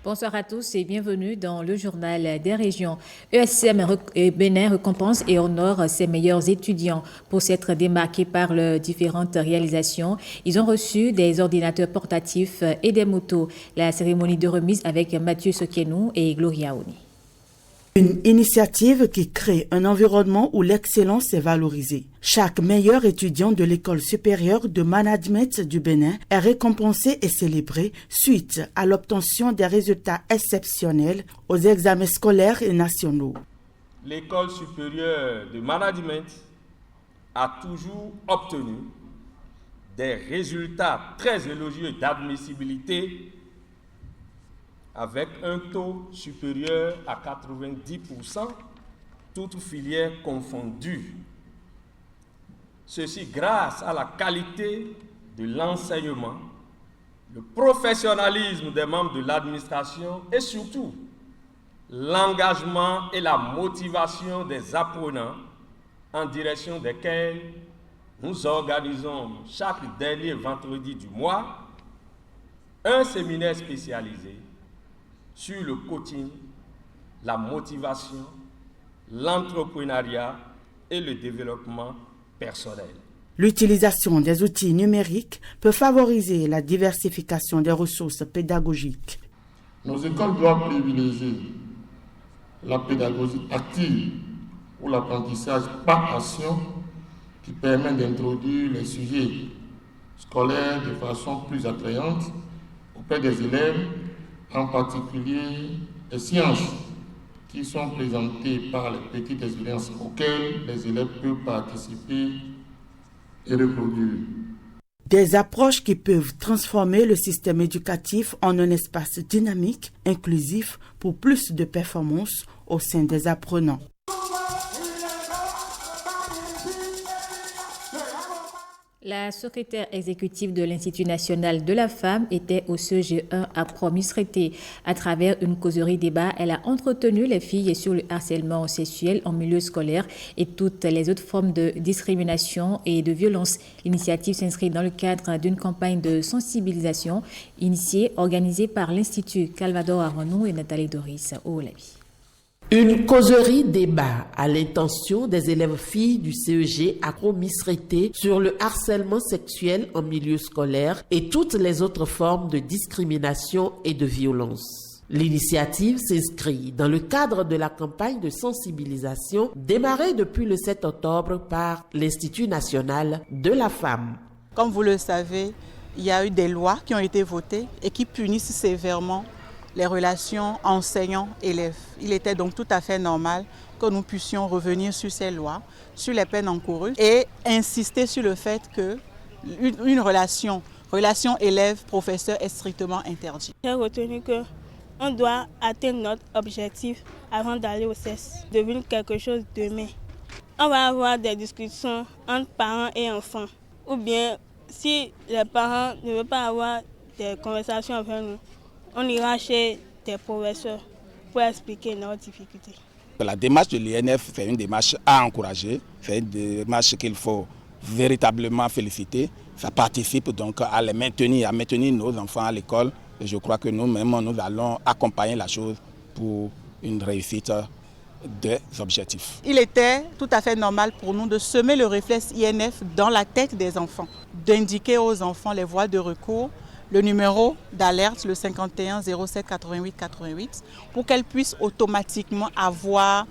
Bonsoir à tous et bienvenue dans le journal des régions. ESM Bénin récompense et honore ses meilleurs étudiants. Pour s'être démarqués par leurs différentes réalisations, ils ont reçu des ordinateurs portatifs et des motos. La cérémonie de remise avec Mathieu Sokenou et Gloria Oni. Une initiative qui crée un environnement où l'excellence est valorisée. Chaque meilleur étudiant de l'École supérieure de management du Bénin est récompensé et célébré suite à l'obtention des résultats exceptionnels aux examens scolaires et nationaux. L'École supérieure de management a toujours obtenu des résultats très élogieux d'admissibilité avec un taux supérieur à 90%, toutes filières confondues. Ceci grâce à la qualité de l'enseignement, le professionnalisme des membres de l'administration et surtout l'engagement et la motivation des apprenants en direction desquels nous organisons chaque dernier vendredi du mois un séminaire spécialisé sur le coaching, la motivation, l'entrepreneuriat et le développement personnel. L'utilisation des outils numériques peut favoriser la diversification des ressources pédagogiques. Nos écoles doivent privilégier la pédagogie active ou l'apprentissage par action qui permet d'introduire les sujets scolaires de façon plus attrayante auprès des élèves, en particulier les sciences qui sont présentées par les petites expériences auxquelles les élèves peuvent participer et reproduire. Des approches qui peuvent transformer le système éducatif en un espace dynamique, inclusif pour plus de performance au sein des apprenants. La secrétaire exécutive de l'Institut national de la femme était au CEG1 à Promisrété. À travers une causerie débat, elle a entretenu les filles sur le harcèlement sexuel en milieu scolaire et toutes les autres formes de discrimination et de violence. L'initiative s'inscrit dans le cadre d'une campagne de sensibilisation organisée par l'Institut Calvador Aronou et Nathalie Doris Oulabi. Une causerie débat à l'intention des élèves filles du CEG à Promisrété sur le harcèlement sexuel en milieu scolaire et toutes les autres formes de discrimination et de violence. L'initiative s'inscrit dans le cadre de la campagne de sensibilisation démarrée depuis le 7 octobre par l'Institut national de la femme. Comme vous le savez, il y a eu des lois qui ont été votées et qui punissent sévèrement les relations enseignants-élèves. Il était donc tout à fait normal que nous puissions revenir sur ces lois, sur les peines encourues et insister sur le fait qu'une relation élève-professeur est strictement interdite. J'ai retenu qu'on doit atteindre notre objectif avant d'aller au CES, devenir quelque chose demain. On va avoir des discussions entre parents et enfants. Ou bien, si les parents ne veulent pas avoir des conversations avec nous, on ira chez des professeurs pour expliquer nos difficultés. La démarche de l'INF, c'est une démarche à encourager, c'est une démarche qu'il faut véritablement féliciter. Ça participe donc à les maintenir, nos enfants à l'école. Et je crois que nous-mêmes, nous allons accompagner la chose pour une réussite des objectifs. Il était tout à fait normal pour nous de semer le réflexe INF dans la tête des enfants, d'indiquer aux enfants les voies de recours, le numéro d'alerte, le 51 07 88 88, pour qu'elles puissent automatiquement avoir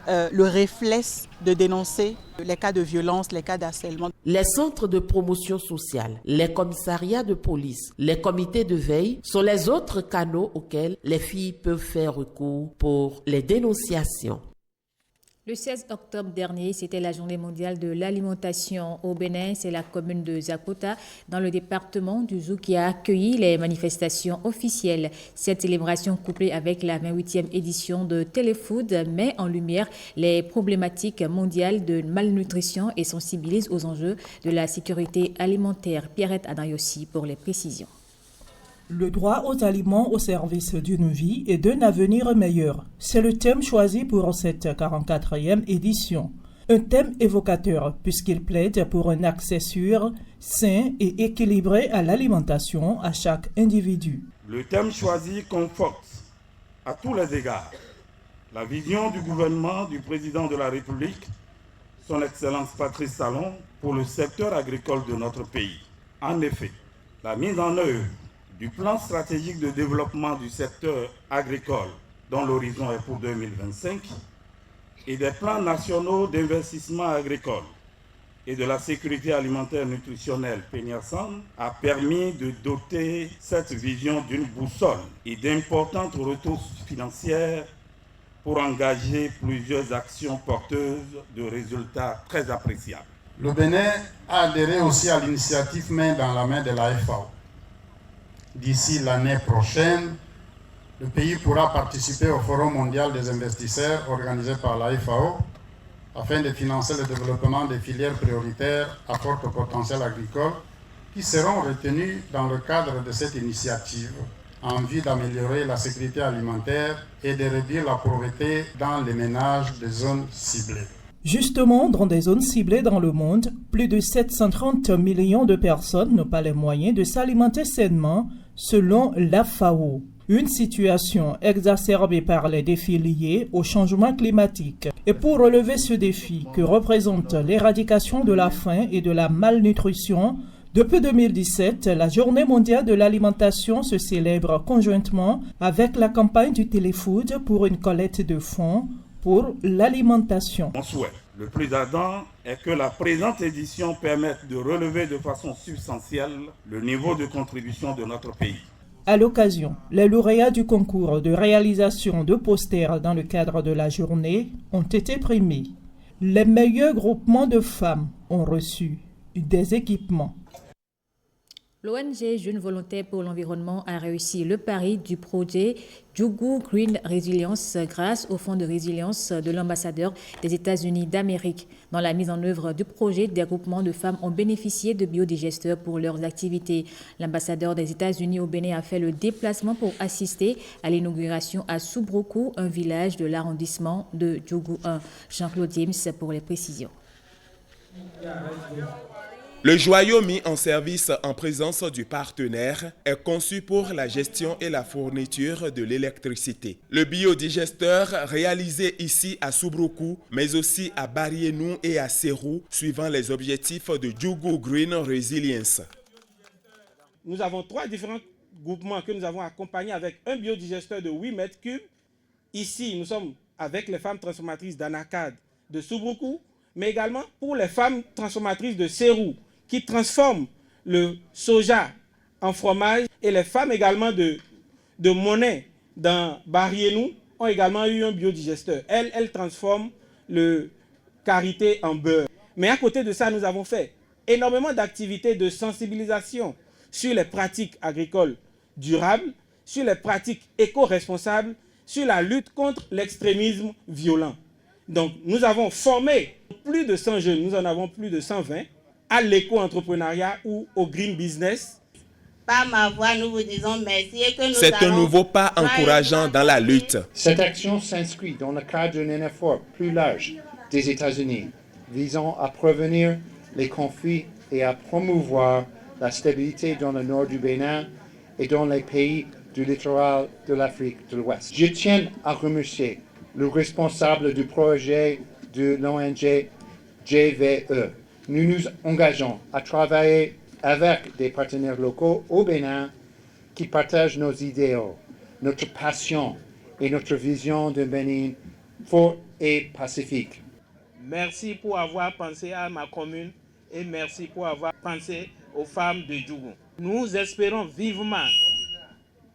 le réflexe de dénoncer les cas de violence, les cas d'harcèlement. Les centres de promotion sociale, les commissariats de police, les comités de veille sont les autres canaux auxquels les filles peuvent faire recours pour les dénonciations. Le 16 octobre dernier, c'était la journée mondiale de l'alimentation au Bénin. C'est la commune de Zakota, dans le département du Zou, qui a accueilli les manifestations officielles. Cette célébration, couplée avec la 28e édition de Téléfood, met en lumière les problématiques mondiales de malnutrition et sensibilise aux enjeux de la sécurité alimentaire. Pierrette Adayossi pour les précisions. Le droit aux aliments au service d'une vie et d'un avenir meilleur. C'est le thème choisi pour cette 44e édition. Un thème évocateur puisqu'il plaide pour un accès sûr, sain et équilibré à l'alimentation à chaque individu. Le thème choisi conforte à tous les égards la vision du gouvernement du président de la République, son Excellence Patrice Talon, pour le secteur agricole de notre pays. En effet, la mise en œuvre du plan stratégique de développement du secteur agricole, dont l'horizon est pour 2025, et des plans nationaux d'investissement agricole et de la sécurité alimentaire nutritionnelle PNIASAN a permis de doter cette vision d'une boussole et d'importantes ressources financières pour engager plusieurs actions porteuses de résultats très appréciables. Le Bénin a adhéré aussi à l'initiative Main dans la main de la FAO. D'ici l'année prochaine, le pays pourra participer au Forum mondial des investisseurs organisé par la FAO afin de financer le développement des filières prioritaires à fort potentiel agricole qui seront retenues dans le cadre de cette initiative en vue d'améliorer la sécurité alimentaire et de réduire la pauvreté dans les ménages des zones ciblées. Justement, dans des zones ciblées dans le monde, plus de 730 millions de personnes n'ont pas les moyens de s'alimenter sainement, selon la FAO. Une situation exacerbée par les défis liés au changement climatique. Et pour relever ce défi que représente l'éradication de la faim et de la malnutrition, depuis 2017, la Journée mondiale de l'alimentation se célèbre conjointement avec la campagne du Téléfood pour une collecte de fonds pour l'alimentation. Mon souhait, le plus ardent, est que la présente édition permette de relever de façon substantielle le niveau de contribution de notre pays. À l'occasion, les lauréats du concours de réalisation de posters dans le cadre de la journée ont été primés. Les meilleurs groupements de femmes ont reçu des équipements. L'ONG Jeunes Volontaires pour l'Environnement a réussi le pari du projet Djougou Green Resilience grâce au fonds de résilience de l'ambassadeur des États-Unis d'Amérique. Dans la mise en œuvre du projet, des groupements de femmes ont bénéficié de biodigesteurs pour leurs activités. L'ambassadeur des États-Unis au Bénin a fait le déplacement pour assister à l'inauguration à Soubroukou, un village de l'arrondissement de Djougou 1. Jean-Claude James pour les précisions. Le joyau mis en service en présence du partenaire est conçu pour la gestion et la fourniture de l'électricité. Le biodigesteur réalisé ici à Soubroukou, mais aussi à Barienou et à Serrou, suivant les objectifs de Djougou Green Resilience. Nous avons 3 différents groupements que nous avons accompagnés avec un biodigesteur de 8 mètres cubes. Ici, nous sommes avec les femmes transformatrices d'Anakad de Soubroukou, mais également pour les femmes transformatrices de Serrou, qui transforment le soja en fromage, et les femmes également de Monet dans Barienou ont également eu un biodigesteur. Elles transforment le karité en beurre. Mais à côté de ça, nous avons fait énormément d'activités de sensibilisation sur les pratiques agricoles durables, sur les pratiques éco-responsables, sur la lutte contre l'extrémisme violent. Donc nous avons formé plus de 100 jeunes, nous en avons plus de 120, à l'éco-entrepreneuriat ou au green business. Par ma voix, nous vous disons merci et que nous C'est un nouveau pas encourageant dans la lutte. Cette action s'inscrit dans le cadre d'un effort plus large des États-Unis visant à prévenir les conflits et à promouvoir la stabilité dans le nord du Bénin et dans les pays du littoral de l'Afrique de l'Ouest. Je tiens à remercier le responsable du projet de l'ONG JVE. Nous nous engageons à travailler avec des partenaires locaux au Bénin qui partagent nos idéaux, notre passion et notre vision d'un Bénin fort et pacifique. Merci pour avoir pensé à ma commune et merci pour avoir pensé aux femmes de Djougou. Nous espérons vivement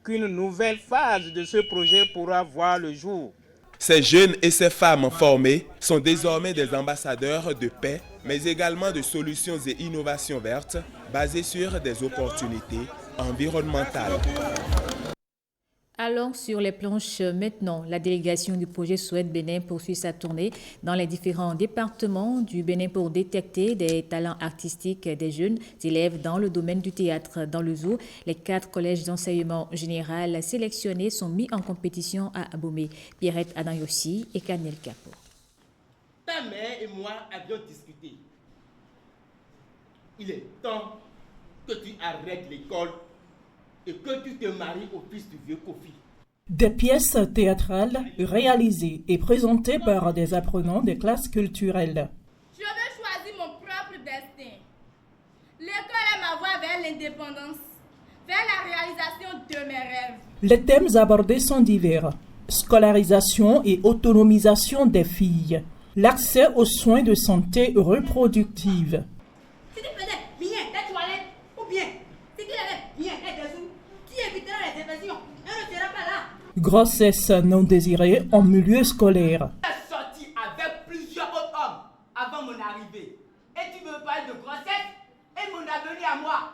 qu'une nouvelle phase de ce projet pourra voir le jour. Ces jeunes et ces femmes formées sont désormais des ambassadeurs de paix, mais également de solutions et innovations vertes basées sur des opportunités environnementales. Allons sur les planches maintenant. La délégation du projet Souhaite Bénin poursuit sa tournée dans les différents départements du Bénin pour détecter des talents artistiques des jeunes élèves dans le domaine du théâtre. Dans le zoo, les 4 collèges d'enseignement général sélectionnés sont mis en compétition à Abomey. Pierrette Adanyossi et Kanel Kapo. Ta mère et moi avions discuté. Il est temps que tu arrêtes l'école et que tu te maries au fils du vieux Kofi. Des pièces théâtrales réalisées et présentées par des apprenants des classes culturelles. Je veux choisir mon propre destin. L'école est ma voie vers l'indépendance, vers la réalisation de mes rêves. Les thèmes abordés sont divers. Scolarisation et autonomisation des filles. L'accès aux soins de santé reproductive. Si tu faisais bien tes toilettes, ou bien si tu avais bien tes dessous, tu éviteras les infections. Elle ne sera pas là. Grossesse non désirée en milieu scolaire. Je suis sorti avec plusieurs autres hommes avant mon arrivée. Et tu veux parler de grossesse et mon avenir à moi.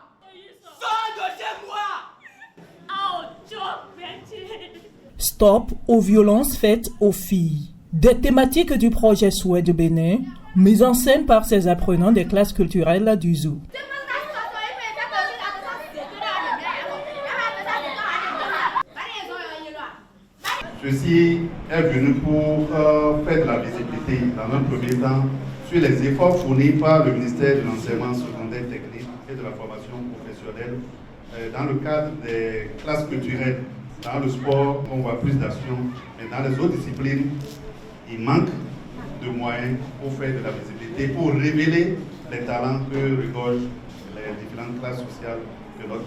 Sors de chez moi. Stop aux violences faites aux filles. Des thématiques du projet Swed Bénin, mises en scène par ces apprenants des classes culturelles du zoo. Ceci est venu pour faire de la visibilité dans un premier temps sur les efforts fournis par le ministère de l'enseignement secondaire technique et de la formation professionnelle dans le cadre des classes culturelles. Dans le sport, on voit plus d'action, mais dans les autres disciplines, il manque de moyens pour faire de la visibilité, pour révéler les talents que regorgent les différentes classes sociales de notre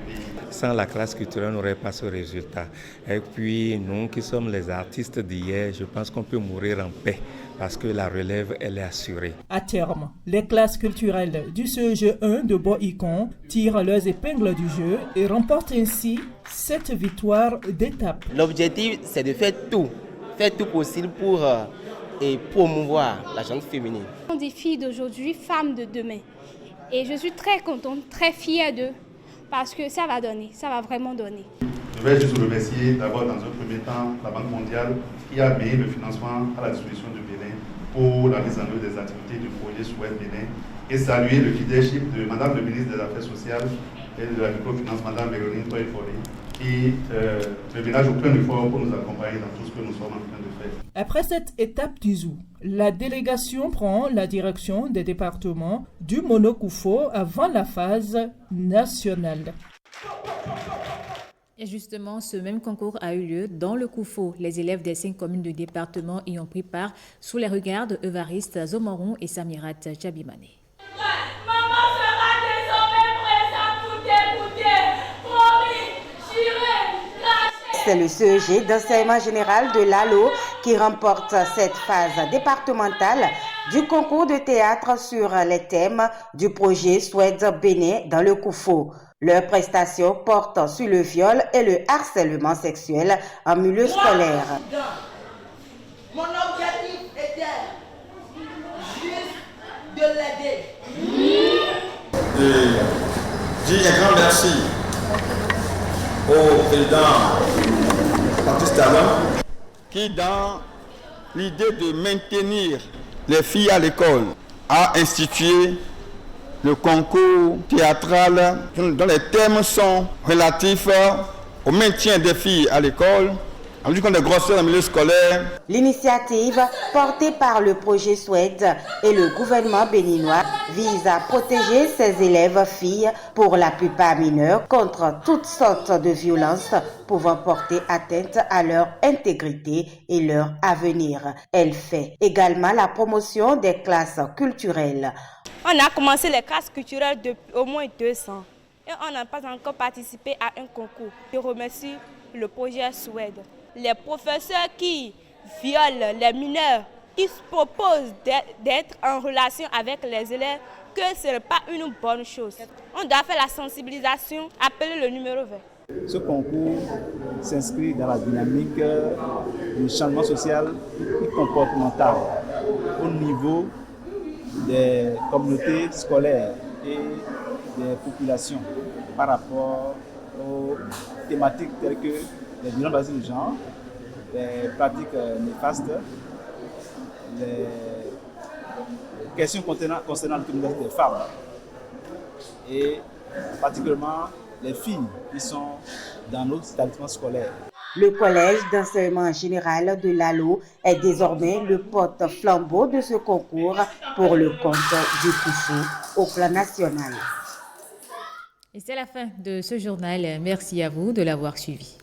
pays. Sans la classe culturelle, on n'aurait pas ce résultat. Et puis, nous qui sommes les artistes d'hier, je pense qu'on peut mourir en paix parce que la relève, elle est assurée. À terme, les classes culturelles du CEG 1 de Boikon tirent leurs épingles du jeu et remportent ainsi cette victoire d'étape. L'objectif, c'est de faire tout possible pour promouvoir la gente féminine. Ce sont des filles d'aujourd'hui, femmes de demain. Et je suis très contente, très fière d'eux, parce que ça va donner, ça va vraiment donner. Je vais juste remercier d'abord dans un premier temps la Banque mondiale qui a mis le financement à la disposition du Bénin pour la mise en œuvre des activités du projet Swed Bénin et saluer le leadership de Madame le ministre des Affaires sociales et de la microfinance, Madame Véronique Toye-Fori, qui ne ménage aucun effort pour nous accompagner dans tout ce que nous sommes en train de faire. Après cette étape du zoo, la délégation prend la direction des départements du Monokoufo avant la phase nationale. Et justement, ce même concours a eu lieu dans le Koufo. Les élèves des 5 communes du département y ont pris part sous les regards de Evariste Zomoron et Samirat Djabimane. Maman sera désormais présente pour t'écouter. Promis, j'irai, lâcher. C'est le CEG d'enseignement général de l'ALO qui remporte cette phase départementale du concours de théâtre sur les thèmes du projet Swed Bénin dans le Koufo. Leurs prestations portent sur le viol et le harcèlement sexuel en milieu scolaire. Mon objectif était juste de l'aider. Je dis un grand merci au président Patrice Talon qui, dans l'idée de maintenir les filles à l'école, a institué le concours théâtral dont les thèmes sont relatifs au maintien des filles à l'école, en lutte contre les grossesses en milieu scolaire. L'initiative, portée par le projet Swed et le gouvernement béninois, vise à protéger ces élèves filles, pour la plupart mineures, contre toutes sortes de violences pouvant porter atteinte à leur intégrité et leur avenir. Elle fait également la promotion des classes culturelles. On a commencé les classes culturelles depuis au moins 2 ans et on n'a pas encore participé à un concours. Je remercie le projet Swed. Les professeurs qui violent les mineurs, qui se proposent d'être en relation avec les élèves, que ce n'est pas une bonne chose. On doit faire la sensibilisation, appeler le numéro 20. Ce concours s'inscrit dans la dynamique du changement social et comportemental au niveau des communautés scolaires et des populations par rapport aux thématiques telles que les violences basées de genre, les pratiques néfastes, les questions concernant l'autonomisation des femmes et particulièrement les filles qui sont dans nos établissements scolaires. Le collège d'enseignement général de l'ALO est désormais le porte-flambeau de ce concours pour le compte du Koufo au plan national. Et c'est la fin de ce journal. Merci à vous de l'avoir suivi.